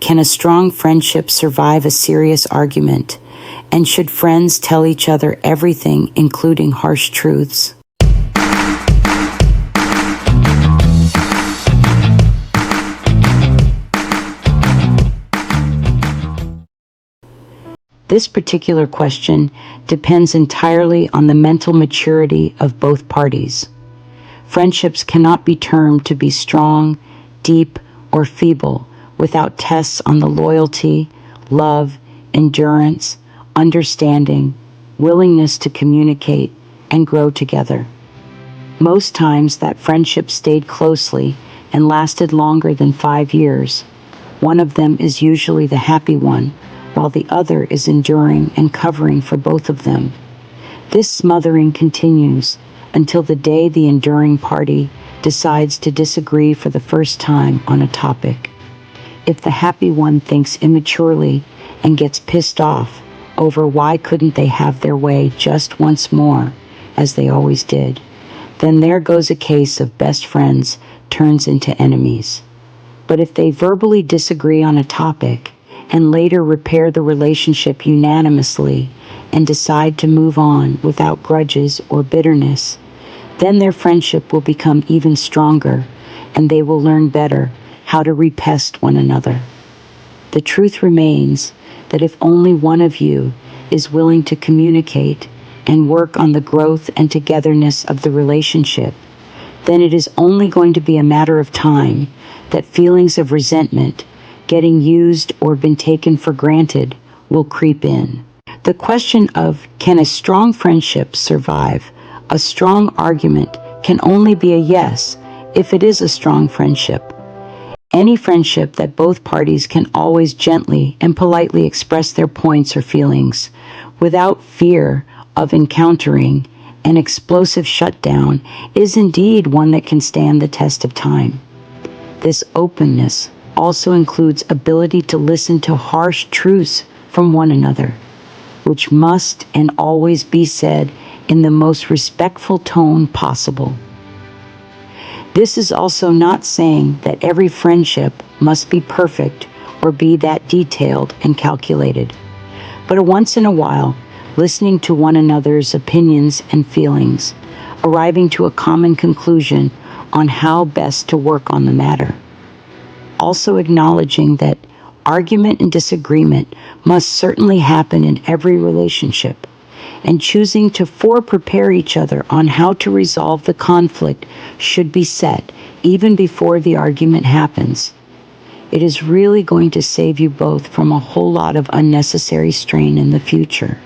Can a strong friendship survive a serious argument? And should friends tell each other everything, including harsh truths? This particular question depends entirely on the mental maturity of both parties. Friendships cannot be termed to be strong, deep, or feeble without tests on the loyalty, love, endurance, understanding, willingness to communicate, and grow together. Most times that friendship stayed closely and lasted longer than 5 years. One of them is usually the happy one, while the other is enduring and covering for both of them. This smothering continues until the day the enduring party decides to disagree for the first time on a topic. If the happy one thinks immaturely and gets pissed off over why couldn't they have their way just once more, as they always did, then there goes a case of best friends turns into enemies. But if they verbally disagree on a topic and later repair the relationship unanimously and decide to move on without grudges or bitterness, then their friendship will become even stronger and they will learn better how to repest one another. The truth remains that if only one of you is willing to communicate and work on the growth and togetherness of the relationship, then it is only going to be a matter of time that feelings of resentment, getting used or been taken for granted, will creep in. The question of can a strong friendship survive a strong argument can only be a yes if it is a strong friendship. Any friendship that both parties can always gently and politely express their points or feelings without fear of encountering an explosive shutdown is indeed one that can stand the test of time. This openness also includes ability to listen to harsh truths from one another, which must and always be said in the most respectful tone possible. This is also not saying that every friendship must be perfect or be that detailed and calculated, but once in a while, listening to one another's opinions and feelings, arriving to a common conclusion on how best to work on the matter. Also acknowledging that argument and disagreement must certainly happen in every relationship, and choosing to prepare each other on how to resolve the conflict should be set even before the argument happens. It is really going to save you both from a whole lot of unnecessary strain in the future.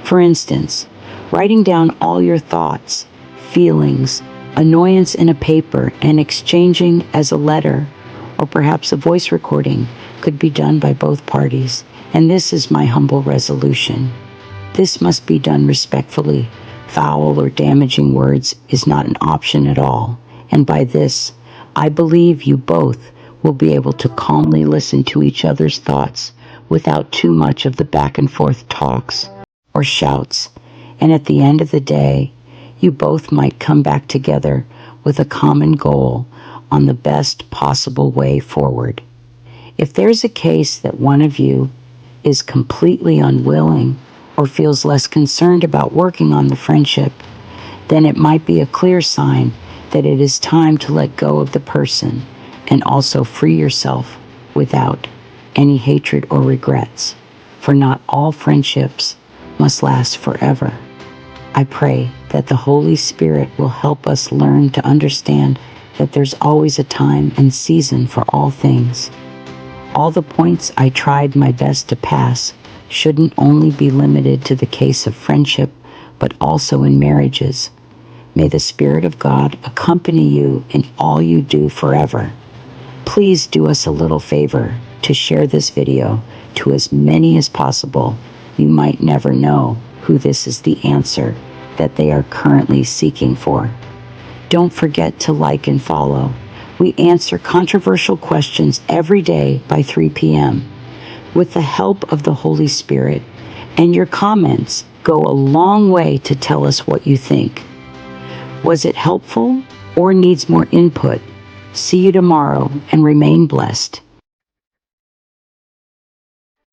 For instance, writing down all your thoughts, feelings, annoyance in a paper and exchanging as a letter or perhaps a voice recording could be done by both parties, and this is my humble resolution. This must be done respectfully. Foul or damaging words is not an option at all, and by this, I believe you both will be able to calmly listen to each other's thoughts without too much of the back and forth talks or shouts, and at the end of the day, you both might come back together with a common goal on the best possible way forward. If there's a case that one of you is completely unwilling or feels less concerned about working on the friendship, then it might be a clear sign that it is time to let go of the person and also free yourself without any hatred or regrets, for not all friendships must last forever. I pray that the Holy Spirit will help us learn to understand that there's always a time and season for all things. All the points I tried my best to pass shouldn't only be limited to the case of friendship, but also in marriages. May the Spirit of God accompany you in all you do forever. Please do us a little favor to share this video to as many as possible. You might never know who this is the answer that they are currently seeking for. Don't forget to like and follow. We answer controversial questions every day by 3 p.m. With the help of the Holy Spirit, and your comments go a long way to tell us what you think. Was it helpful or needs more input? See you tomorrow and remain blessed.